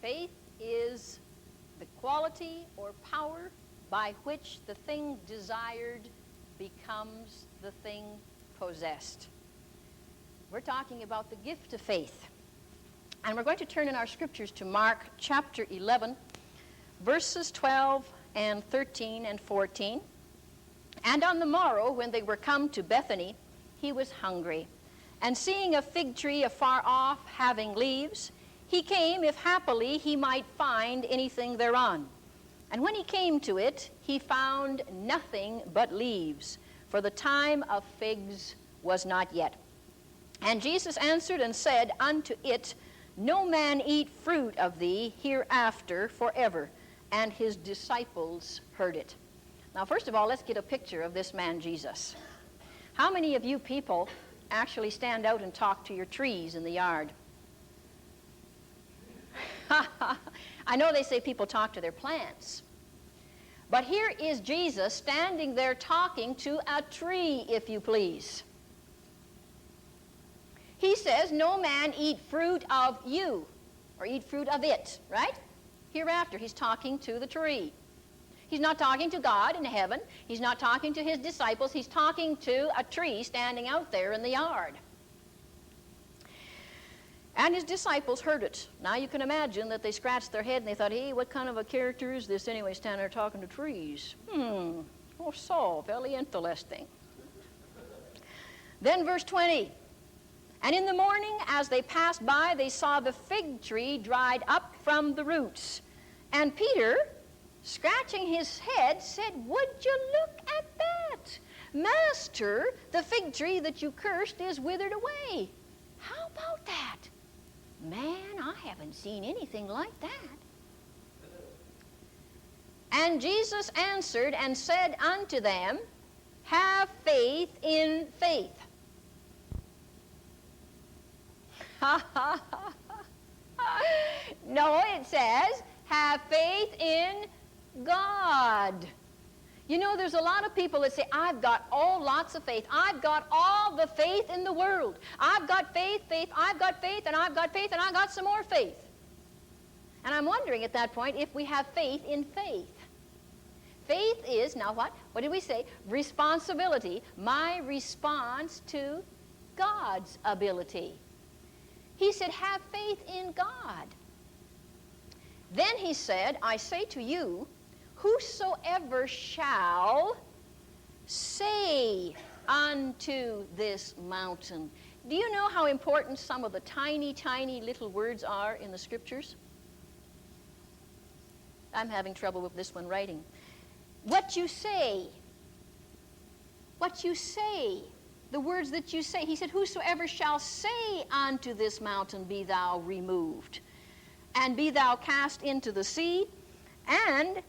Faith is the quality or power by which the thing desired becomes the thing possessed. We're talking about the gift of faith. And we're going to turn in our scriptures to Mark chapter 11, verses 12 and 13 and 14. And on the morrow, when they were come to Bethany, he was hungry. And seeing a fig tree afar off, having leaves, he came, if happily he might find anything thereon. And when he came to it, he found nothing but leaves, for the time of figs was not yet. And Jesus answered and said unto it, No man eat fruit of thee hereafter forever. And his disciples heard it. Now, first of all, let's get a picture of this man Jesus. How many of you people actually stand out and talk to your trees in the yard? I know they say people talk to their plants. But here is Jesus standing there talking to a tree, if you please. He says, no man eat fruit of you, or eat fruit of it, right? Hereafter, he's talking to the tree. He's not talking to God in heaven. He's not talking to his disciples. He's talking to a tree standing out there in the yard. And his disciples heard it. Now you can imagine that they scratched their head and they thought, hey, what kind of a character is this anyway, standing there talking to trees? Oh, so very interesting. Then verse 20. And in the morning, as they passed by, they saw the fig tree dried up from the roots. And Peter, scratching his head, said, would you look at that? Master, the fig tree that you cursed is withered away. How about that? Man, I haven't seen anything like that. And Jesus answered and said unto them, have faith in faith. No, it says, have faith in God. You know, there's a lot of people that say, I've got lots of faith. I've got all the faith in the world. I've got faith, I've got faith, and I've got faith, and I've got some more faith. And I'm wondering at that point if we have faith in faith. Faith is, now what? What did we say? Responsibility. My response to God's ability. He said, have faith in God. Then he said, I say to you, whosoever shall say unto this mountain. Do you know how important some of the tiny, tiny little words are in the scriptures? I'm having trouble with this one writing. What you say. What you say. The words that you say. He said, whosoever shall say unto this mountain, be thou removed, and be thou cast into the sea, and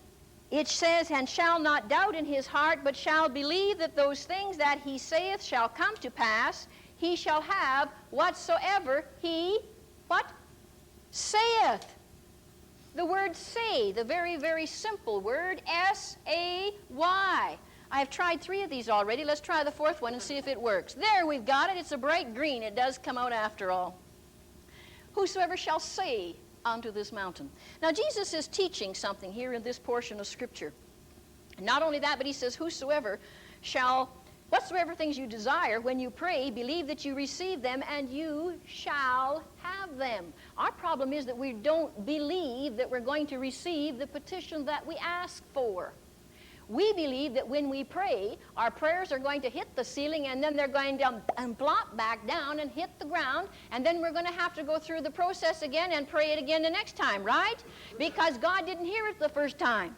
it says, and shall not doubt in his heart, but shall believe that those things that he saith shall come to pass, he shall have whatsoever he, what? Saith. The word say, the very, very simple word, S-A-Y. I have tried 3 of these already. Let's try the 4th one and see if it works. There, we've got it. It's a bright green. It does come out after all. Whosoever shall say unto this mountain. Now, Jesus is teaching something here in this portion of Scripture. Not only that, but he says, whosoever shall, whatsoever things you desire, when you pray, believe that you receive them, and you shall have them. Our problem is that we don't believe that we're going to receive the petition that we ask for. We believe that when we pray, our prayers are going to hit the ceiling, and then they're going to plop back down and hit the ground, and then we're going to have to go through the process again and pray it again the next time, right? Because God didn't hear it the first time.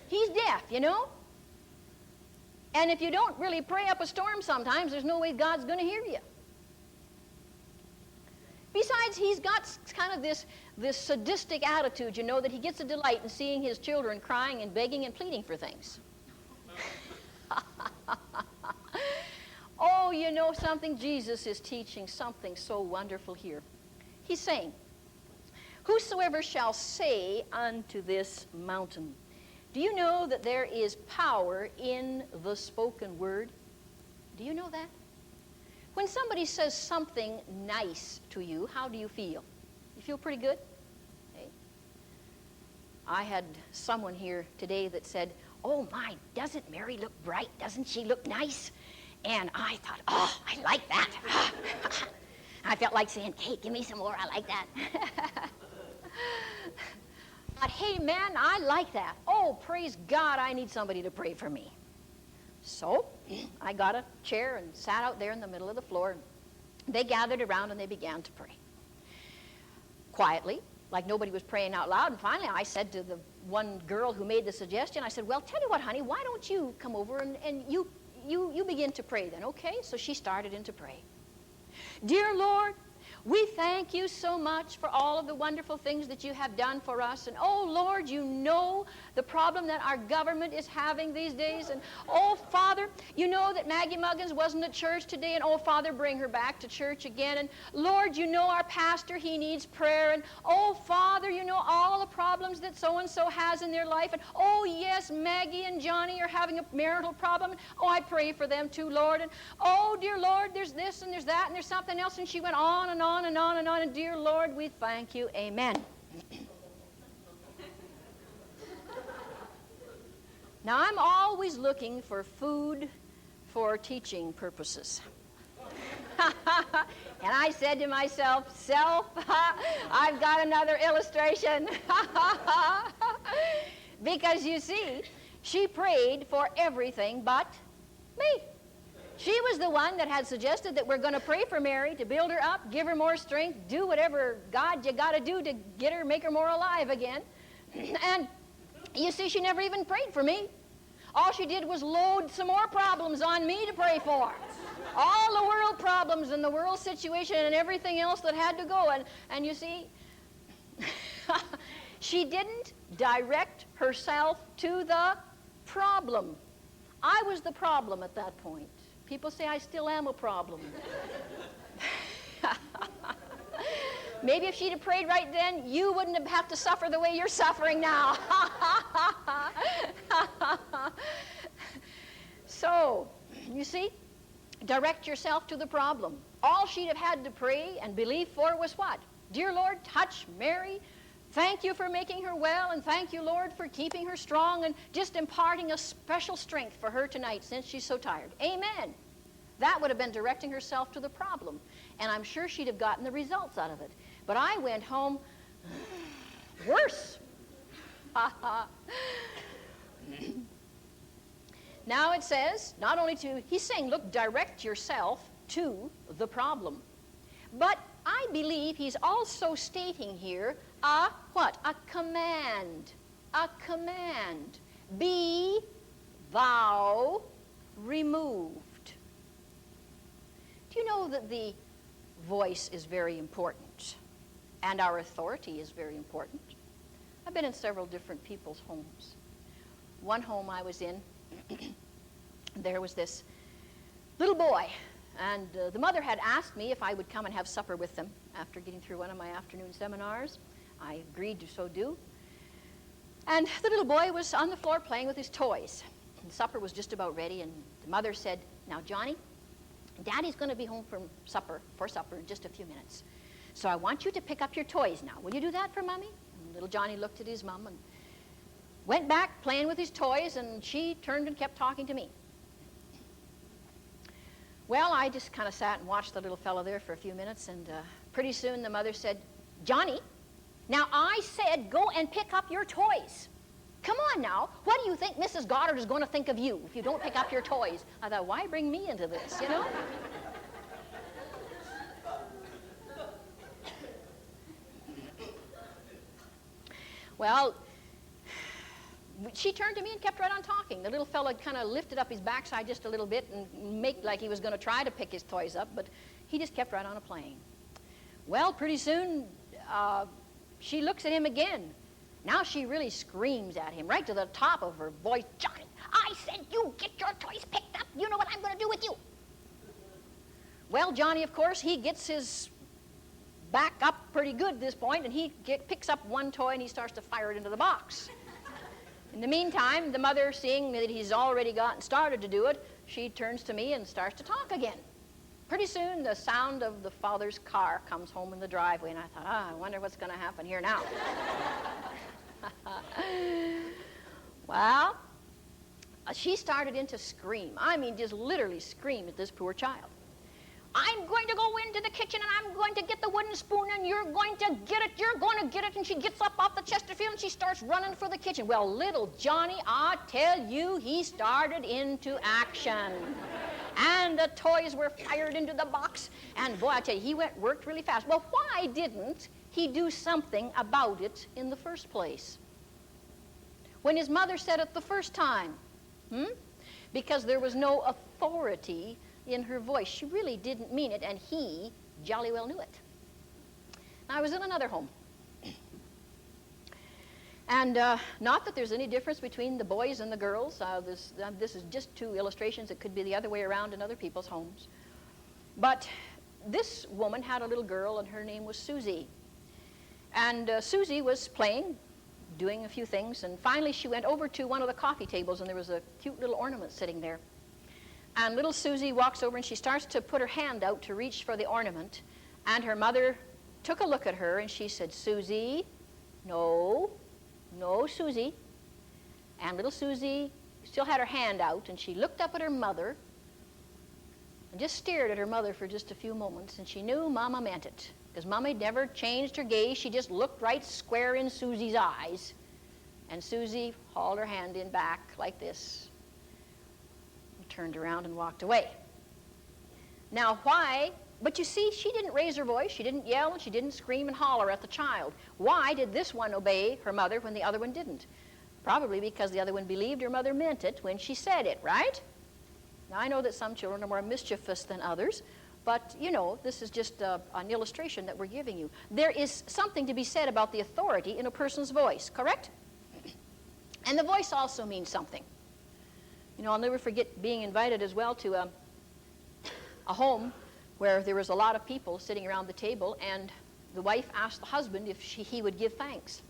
He's deaf, you know? And if you don't really pray up a storm sometimes, there's no way God's going to hear you. Besides, he's got kind of this sadistic attitude, you know, that he gets a delight in seeing his children crying and begging and pleading for things. Oh, you know something? Jesus is teaching something so wonderful here. He's saying, whosoever shall say unto this mountain. Do you know that there is power in the spoken word? Do you know that? When somebody says something nice to you, how do you feel? You feel pretty good? Okay. I had someone here today that said, oh my, doesn't Mary look bright? Doesn't she look nice? And I thought, oh, I like that. I felt like saying, hey, give me some more. I like that. But hey, man, I like that. Oh, praise God, I need somebody to pray for me. So I got a chair and sat out there in the middle of the floor. And they gathered around and they began to pray. Quietly, like nobody was praying out loud. And finally, I said to the one girl who made the suggestion, I said, well, tell you what, honey, why don't you come over and you begin to pray then, okay? So she started in to pray. Dear Lord, we thank you so much for all of the wonderful things that you have done for us. And oh, Lord, you know the problem that our government is having these days. And oh, Father, you know that Maggie Muggins wasn't at church today. And oh, Father, bring her back to church again. And Lord, you know our pastor, he needs prayer. And oh, Father, you know all the problems that so-and-so has in their life. And oh, yes, Maggie and Johnny are having a marital problem. Oh, I pray for them too, Lord. And oh, dear Lord, there's this and there's that and there's something else. And she went on and on and on and on, and dear Lord, we thank you. Amen. Now, I'm always looking for food for teaching purposes. And I said to myself, self, I've got another illustration. Because you see, she prayed for everything but me. She was the one that had suggested that we're going to pray for Mary to build her up, give her more strength, do whatever God you got to do to get her, make her more alive again. And you see, she never even prayed for me. All she did was load some more problems on me to pray for. All the world problems and the world situation and everything else that had to go. And you see, she didn't direct herself to the problem. I was the problem at that point. People say I still am a problem. Maybe if she'd have prayed right then, you wouldn't have to suffer the way you're suffering now. So, you see, direct yourself to the problem. All she'd have had to pray and believe for was what? Dear Lord, touch Mary. Thank you for making her well, and thank you, Lord, for keeping her strong and just imparting a special strength for her tonight since she's so tired. Amen. That would have been directing herself to the problem, and I'm sure she'd have gotten the results out of it. But I went home worse. Now it says, not only to, he's saying, look, direct yourself to the problem. But I believe he's also stating here a what? A command. A command. Be thou removed. Do you know that the voice is very important and our authority is very important? I've been in several different people's homes. One home I was in, there was this little boy, and the mother had asked me if I would come and have supper with them after getting through one of my afternoon seminars. I agreed to so do. And the little boy was on the floor playing with his toys. And supper was just about ready, and the mother said, now, Johnny, Daddy's going to be home for supper in just a few minutes. So I want you to pick up your toys now. Will you do that for Mommy? And little Johnny looked at his mom and went back playing with his toys, and she turned and kept talking to me. Well, I just kind of sat and watched the little fellow there for a few minutes, and pretty soon the mother said, Johnny, now I said go and pick up your toys. Come on now. What do you think Mrs. Goddard is going to think of you if you don't pick up your toys? I thought, why bring me into this, you know? Well, she turned to me and kept right on talking. The little fellow kind of lifted up his backside just a little bit and made like he was going to try to pick his toys up, but he just kept right on playing. Well, pretty soon, she looks at him again. Now she really screams at him right to the top of her voice, Johnny, I said you get your toys picked up. You know what I'm going to do with you. Well, Johnny, of course, he gets his back up pretty good at this point, and he picks up one toy and he starts to fire it into the box. In the meantime, the mother, seeing that he's already gotten started to do it, she turns to me and starts to talk again. Pretty soon, the sound of the father's car comes home in the driveway, and I thought, I wonder what's going to happen here now. Well, she started in to scream. I mean, just literally scream at this poor child. I'm going to go into the kitchen, and I'm going to get the wooden spoon, and you're going to get it, you're going to get it. And she gets up off the Chesterfield, and she starts running for the kitchen. Well, little Johnny, I tell you, he started into action. And the toys were fired into the box. And boy, I tell you, he worked really fast. Well, why didn't he do something about it in the first place? When his mother said it the first time, because there was no authority in her voice. She really didn't mean it, and he jolly well knew it. Now, I was in another home. And not that there's any difference between the boys and the girls. This is just two illustrations. It could be the other way around in other people's homes. But this woman had a little girl, and her name was Susie. And Susie was playing, doing a few things, and finally she went over to one of the coffee tables, and there was a cute little ornament sitting there. And little Susie walks over, and she starts to put her hand out to reach for the ornament, and her mother took a look at her, and she said, Susie, no, Susie. And little Susie still had her hand out, and she looked up at her mother and just stared at her mother for just a few moments, and she knew Mama meant it, because Mama had never changed her gaze. She just looked right square in Susie's eyes, and Susie hauled her hand in back like this, and turned around and walked away. Now, why? But you see, she didn't raise her voice, she didn't yell, and she didn't scream and holler at the child. Why did this one obey her mother when the other one didn't? Probably because the other one believed her mother meant it when she said it, right? Now, I know that some children are more mischievous than others, but, you know, this is just an illustration that we're giving you. There is something to be said about the authority in a person's voice, correct? And the voice also means something. You know, I'll never forget being invited as well to a home where there was a lot of people sitting around the table, and the wife asked the husband if he would give thanks.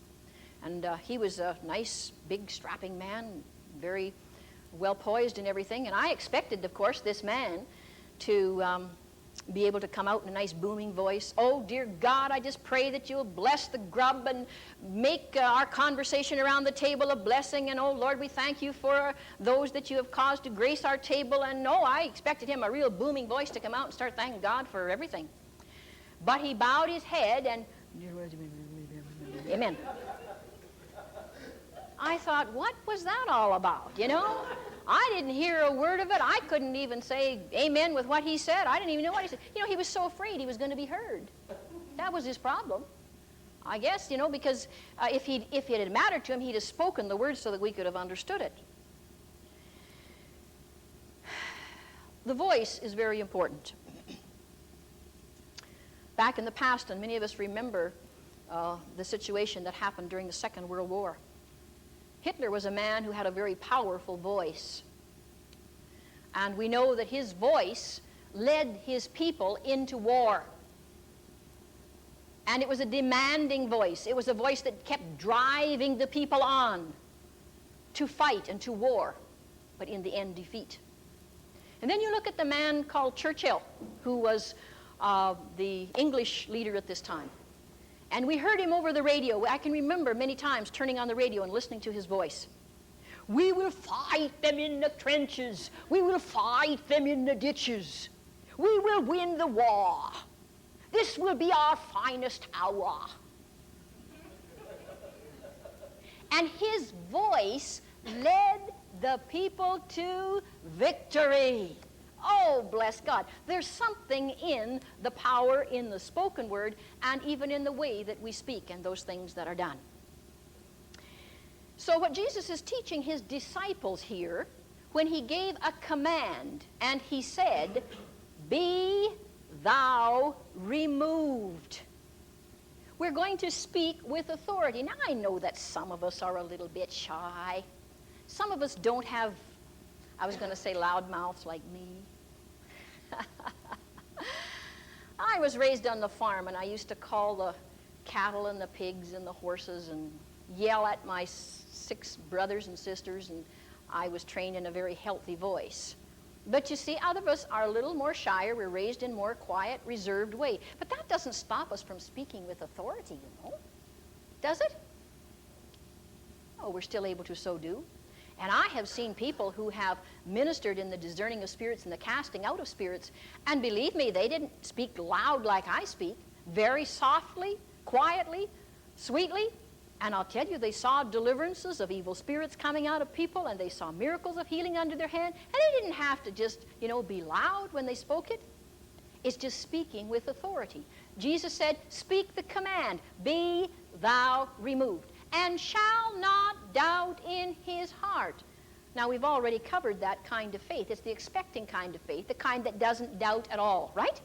And he was a nice, big, strapping man, very well poised and everything. And I expected, of course, this man to be able to come out in a nice booming voice. Oh, dear God, I just pray that you'll bless the grub and make our conversation around the table a blessing. And oh, Lord, we thank you for those that you have caused to grace our table. And no, I expected him a real booming voice to come out and start thanking God for everything. But he bowed his head and, amen. I thought, what was that all about, you know? I didn't hear a word of it. I couldn't even say amen with what he said. I didn't even know what he said. You know, he was so afraid he was going to be heard. That was his problem, I guess, you know, because if it had mattered to him, he'd have spoken the words so that we could have understood it. The voice is very important. Back in the past, and many of us remember the situation that happened during the Second World War. Hitler was a man who had a very powerful voice. And we know that his voice led his people into war. And it was a demanding voice. It was a voice that kept driving the people on to fight and to war, but in the end, defeat. And then you look at the man called Churchill, who was the English leader at this time. And we heard him over the radio. I can remember many times turning on the radio and listening to his voice. We will fight them in the trenches. We will fight them in the ditches. We will win the war. This will be our finest hour. And his voice led the people to victory. Oh, bless God. There's something in the power in the spoken word and even in the way that we speak and those things that are done. So what Jesus is teaching his disciples here, when he gave a command and he said, be thou removed. We're going to speak with authority. Now, I know that some of us are a little bit shy. Some of us don't have, I was going to say loud mouths like me. I was raised on the farm, and I used to call the cattle and the pigs and the horses and yell at my 6 brothers and sisters, and I was trained in a very healthy voice. But you see, other of us are a little more shyer. We're raised in more quiet, reserved way. But that doesn't stop us from speaking with authority, you know. Does it? Oh, we're still able to so do. And I have seen people who have ministered in the discerning of spirits and the casting out of spirits, and believe me, they didn't speak loud like I speak, very softly, quietly, sweetly. And I'll tell you, they saw deliverances of evil spirits coming out of people, and they saw miracles of healing under their hand, and they didn't have to just, you know, be loud when they spoke it. It's just speaking with authority. Jesus said, speak the command, be thou removed, and shall not doubt in his heart. Now, we've already covered that kind of faith. It's the expecting kind of faith, the kind that doesn't doubt at all, right?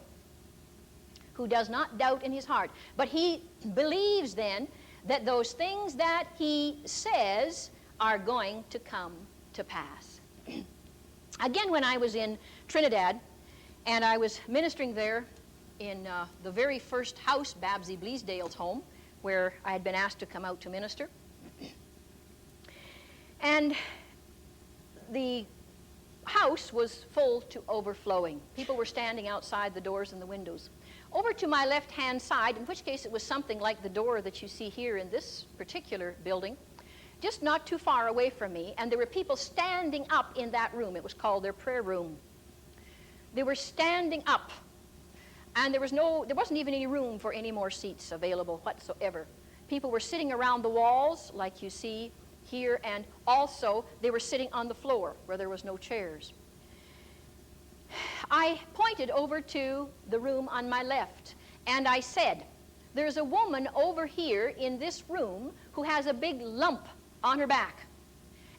Who does not doubt in his heart. But he believes then that those things that he says are going to come to pass. Again, when I was in Trinidad, and I was ministering there in the very first house, Babsy Bleasdale's home, where I had been asked to come out to minister. And the house was full to overflowing. People were standing outside the doors and the windows. Over to my left-hand side, in which case it was something like the door that you see here in this particular building, just not too far away from me, and there were people standing up in that room. It was called their prayer room. They were standing up, and there wasn't even any room for any more seats available whatsoever. People were sitting around the walls, like you see here, and also they were sitting on the floor where there was no chairs. I pointed over to the room on my left, and I said, there's a woman over here in this room who has a big lump on her back.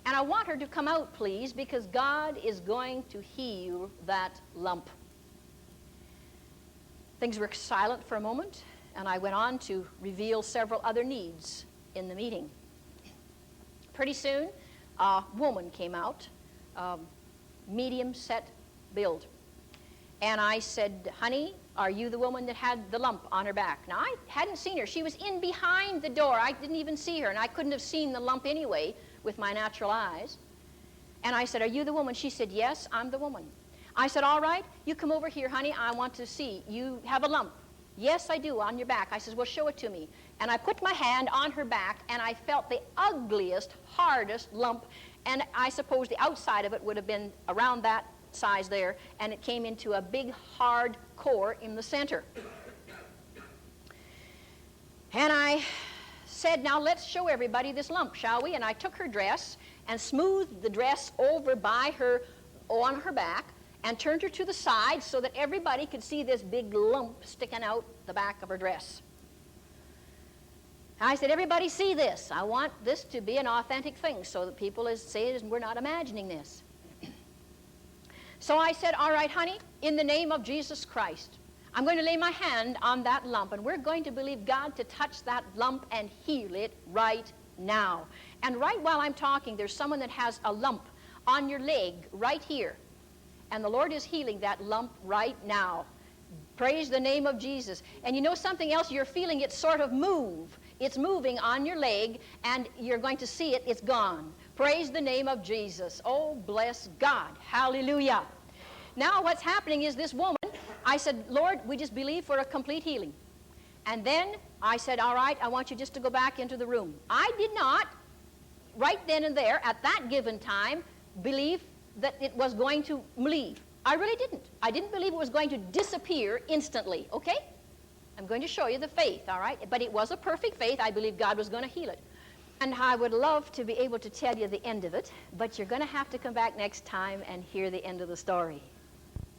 And I want her to come out, please, because God is going to heal that lump. Things were silent for a moment, and I went on to reveal several other needs in the meeting. Pretty soon, a woman came out, medium set build. And I said, honey, are you the woman that had the lump on her back? Now, I hadn't seen her. She was in behind the door. I didn't even see her, and I couldn't have seen the lump anyway with my natural eyes. And I said, are you the woman? She said, yes, I'm the woman. I said, all right, you come over here, honey. I want to see. You have a lump. Yes, I do, on your back. I said, well, show it to me. And I put my hand on her back, and I felt the ugliest, hardest lump. And I suppose the outside of it would have been around that size there, and it came into a big, hard core in the center. And I said, now let's show everybody this lump, shall we? And I took her dress and smoothed the dress over by her, on her back, and turned her to the side so that everybody could see this big lump sticking out the back of her dress. I said, everybody see this. I want this to be an authentic thing so that people say we're not imagining this. So I said, all right, honey, in the name of Jesus Christ, I'm going to lay my hand on that lump, and we're going to believe God to touch that lump and heal it right now. And right while I'm talking, there's someone that has a lump on your leg right here, and the Lord is healing that lump right now. Praise the name of Jesus. And you know something else? You're feeling it sort of move. It's moving on your leg, and you're going to see it. It's gone. Praise the name of Jesus. Oh, bless God. Hallelujah. Now what's happening is this woman, I said, Lord, we just believe for a complete healing. And then I said, all right, I want you just to go back into the room. I did not, right then and there, at that given time, believe that it was going to leave. I really didn't. I didn't believe it was going to disappear instantly, okay? I'm going to show you the faith, all right? But it was a perfect faith. I believe God was going to heal it. And I would love to be able to tell you the end of it, but you're going to have to come back next time and hear the end of the story.